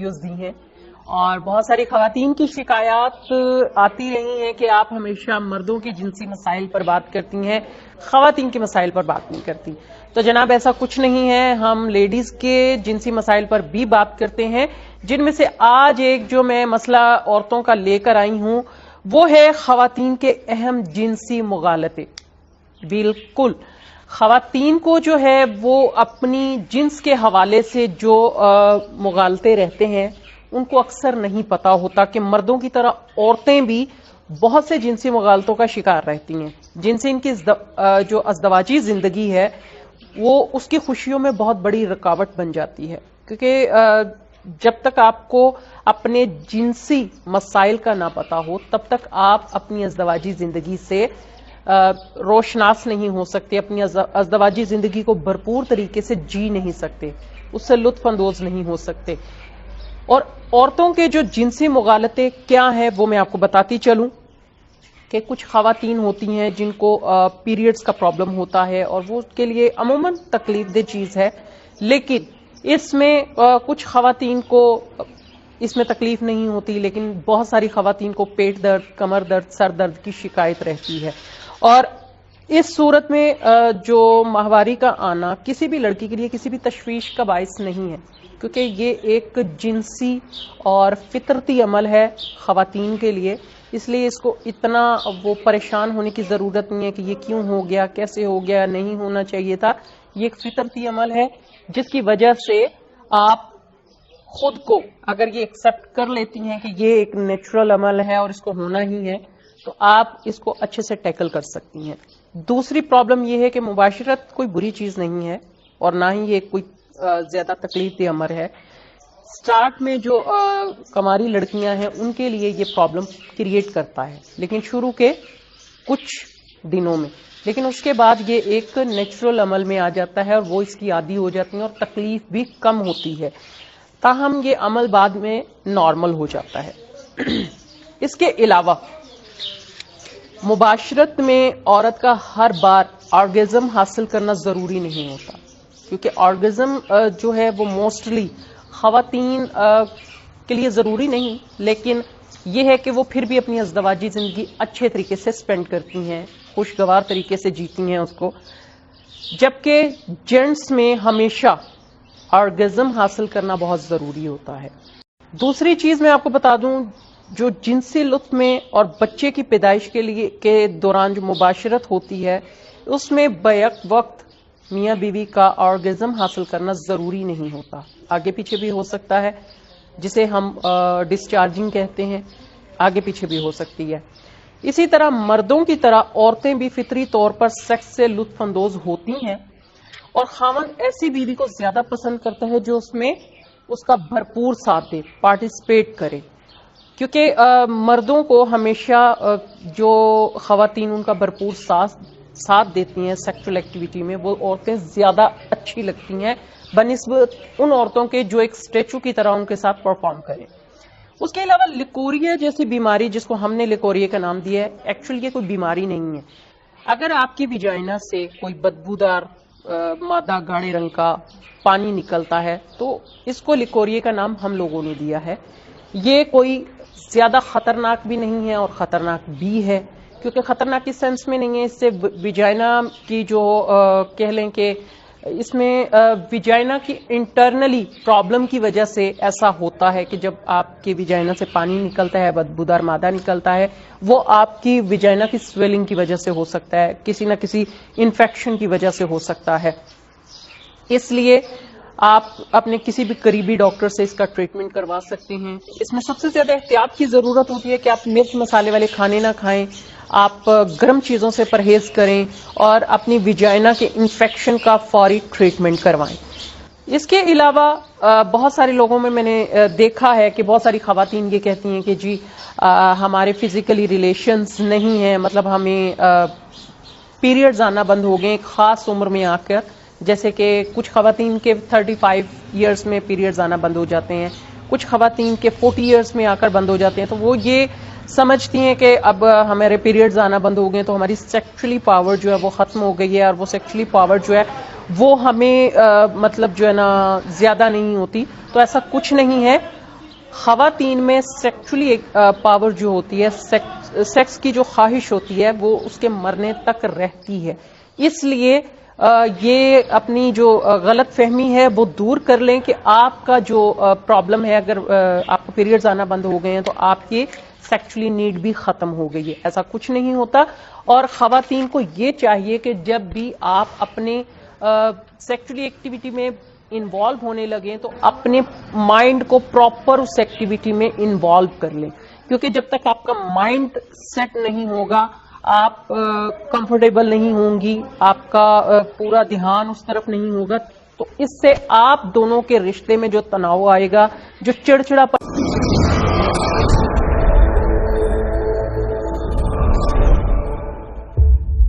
Videos دی ہیں اور بہت ساری خواتین کی شکایات آتی رہی ہیں کہ آپ ہمیشہ مردوں کے جنسی مسائل پر بات کرتی ہیں، خواتین کے مسائل پر بات نہیں کرتی. تو جناب ایسا کچھ نہیں ہے، ہم لیڈیز کے جنسی مسائل پر بھی بات کرتے ہیں، جن میں سے آج ایک جو میں مسئلہ عورتوں کا لے کر آئی ہوں وہ ہے خواتین کے اہم جنسی مغالطے. بالکل خواتین کو جو ہے وہ اپنی جنس کے حوالے سے جو مغالطے رہتے ہیں ان کو اکثر نہیں پتا ہوتا کہ مردوں کی طرح عورتیں بھی بہت سے جنسی مغالطوں کا شکار رہتی ہیں، جن سے ان کی جو ازدواجی زندگی ہے وہ اس کی خوشیوں میں بہت بڑی رکاوٹ بن جاتی ہے. کیونکہ جب تک آپ کو اپنے جنسی مسائل کا نہ پتا ہو تب تک آپ اپنی ازدواجی زندگی سے روشناس نہیں ہو سکتے، اپنی ازدواجی زندگی کو بھرپور طریقے سے جی نہیں سکتے، اس سے لطف اندوز نہیں ہو سکتے. اور عورتوں کے جو جنسی مغالطے کیا ہیں وہ میں آپ کو بتاتی چلوں کہ کچھ خواتین ہوتی ہیں جن کو پیریڈز کا پرابلم ہوتا ہے اور وہ کے لیے عموماً تکلیف دہ چیز ہے، لیکن اس میں کچھ خواتین کو اس میں تکلیف نہیں ہوتی، لیکن بہت ساری خواتین کو پیٹ درد، کمر درد، سر درد کی شکایت رہتی ہے. اور اس صورت میں جو ماہواری کا آنا کسی بھی لڑکی کے لیے کسی بھی تشویش کا باعث نہیں ہے، کیونکہ یہ ایک جنسی اور فطرتی عمل ہے خواتین کے لیے، اس لیے اس کو اتنا وہ پریشان ہونے کی ضرورت نہیں ہے کہ یہ کیوں ہو گیا، کیسے ہو گیا، نہیں ہونا چاہیے تھا. یہ ایک فطرتی عمل ہے جس کی وجہ سے آپ خود کو اگر یہ ایکسپٹ کر لیتی ہیں کہ یہ ایک نیچرل عمل ہے اور اس کو ہونا ہی ہے تو آپ اس کو اچھے سے ٹیکل کر سکتی ہیں. دوسری پرابلم یہ ہے کہ مباشرت کوئی بری چیز نہیں ہے اور نہ ہی یہ کوئی زیادہ تکلیف دہ امر ہے. سٹارٹ میں جو کماری لڑکیاں ہیں ان کے لیے یہ پرابلم کریٹ کرتا ہے، لیکن شروع کے کچھ دنوں میں، لیکن اس کے بعد یہ ایک نیچرل عمل میں آ جاتا ہے اور وہ اس کی عادی ہو جاتی ہیں اور تکلیف بھی کم ہوتی ہے. تاہم یہ عمل بعد میں نارمل ہو جاتا ہے. اس کے علاوہ مباشرت میں عورت کا ہر بار آرگزم حاصل کرنا ضروری نہیں ہوتا، کیونکہ آرگزم جو ہے وہ موسٹلی خواتین کے لیے ضروری نہیں، لیکن یہ ہے کہ وہ پھر بھی اپنی ازدواجی زندگی اچھے طریقے سے سپینڈ کرتی ہیں، خوشگوار طریقے سے جیتی ہیں اس کو. جبکہ جینٹس میں ہمیشہ آرگزم حاصل کرنا بہت ضروری ہوتا ہے. دوسری چیز میں آپ کو بتا دوں، جو جنسی لطف میں اور بچے کی پیدائش کے دوران جو مباشرت ہوتی ہے اس میں بیک وقت میاں بیوی کا آرگزم حاصل کرنا ضروری نہیں ہوتا، آگے پیچھے بھی ہو سکتا ہے، جسے ہم ڈسچارجنگ کہتے ہیں، آگے پیچھے بھی ہو سکتی ہے. اسی طرح مردوں کی طرح عورتیں بھی فطری طور پر سیکس سے لطف اندوز ہوتی ہیں اور خاوند ایسی بیوی کو زیادہ پسند کرتا ہے جو اس میں اس کا بھرپور ساتھ دے، پارٹیسپیٹ کرے. کیونکہ مردوں کو ہمیشہ جو خواتین ان کا بھرپور ساتھ دیتی ہیں سیکچول ایکٹیویٹی میں، وہ عورتیں زیادہ اچھی لگتی ہیں بنسبت ان عورتوں کے جو ایک اسٹیچو کی طرح ان کے ساتھ پرفارم کریں. اس کے علاوہ لیکوریا جیسی بیماری، جس کو ہم نے لیکوریا کا نام دیا ہے، ایکچولی یہ کوئی بیماری نہیں ہے. اگر آپ کی ویجائنا سے کوئی بدبودار مادہ گاڑے رنگ کا پانی نکلتا ہے تو اس کو لیکوریا کا نام ہم لوگوں نے دیا ہے. یہ کوئی زیادہ خطرناک بھی نہیں ہے اور خطرناک بھی ہے، کیونکہ خطرناک اس سینس میں نہیں ہے، اس سے ویجائنا کی جو کہہ لیں کہ اس میں ویجائنا کی انٹرنلی پرابلم کی وجہ سے ایسا ہوتا ہے کہ جب آپ کی ویجائنا سے پانی نکلتا ہے، بدبودار مادہ نکلتا ہے، وہ آپ کی ویجائنا کی سویلنگ کی وجہ سے ہو سکتا ہے، کسی نہ کسی انفیکشن کی وجہ سے ہو سکتا ہے. اس لیے آپ اپنے کسی بھی قریبی ڈاکٹر سے اس کا ٹریٹمنٹ کروا سکتے ہیں. اس میں سب سے زیادہ احتیاط کی ضرورت ہوتی ہے کہ آپ مرچ مسالے والے کھانے نہ کھائیں، آپ گرم چیزوں سے پرہیز کریں اور اپنی ویجائنا کے انفیکشن کا فوری ٹریٹمنٹ کروائیں. اس کے علاوہ بہت سارے لوگوں میں نے دیکھا ہے کہ بہت ساری خواتین یہ کہتی ہیں کہ جی ہمارے فزیکلی ریلیشنز نہیں ہیں، مطلب ہمیں پیریڈز آنا بند ہو گئے ایک خاص عمر میں آ کر، جیسے کہ کچھ خواتین کے 35 ایئرز میں پیریڈز آنا بند ہو جاتے ہیں، کچھ خواتین کے 40 ایئرز میں آ کر بند ہو جاتے ہیں. تو وہ یہ سمجھتی ہیں کہ اب ہمارے پیریڈز آنا بند ہو گئے تو ہماری سیکچولی پاور جو ہے وہ ختم ہو گئی ہے، اور وہ سیکچولی پاور جو ہے وہ ہمیں مطلب جو ہے نا زیادہ نہیں ہوتی. تو ایسا کچھ نہیں ہے. خواتین میں سیکچولی پاور جو ہوتی ہے، سیکس کی جو خواہش ہوتی ہے وہ اس کے مرنے تک رہتی ہے. اس لیے یہ اپنی جو غلط فہمی ہے وہ دور کر لیں کہ آپ کا جو پرابلم ہے، اگر آپ کو پیریڈز آنا بند ہو گئے ہیں تو آپ کی سیکچولی نیڈ بھی ختم ہو گئی ہے. ایسا کچھ نہیں ہوتا. اور خواتین کو یہ چاہیے کہ جب بھی آپ اپنے سیکچولی ایکٹیویٹی میں انوالو ہونے لگیں تو اپنے مائنڈ کو پراپر اس ایکٹیویٹی میں انوالو کر لیں، کیونکہ جب تک آپ کا مائنڈ سیٹ نہیں ہوگا، آپ کمفرٹیبل نہیں ہوں گی، آپ کا پورا دھیان اس طرف نہیں ہوگا، تو اس سے آپ دونوں کے رشتے میں جو تناؤ آئے گا، جو چڑچڑا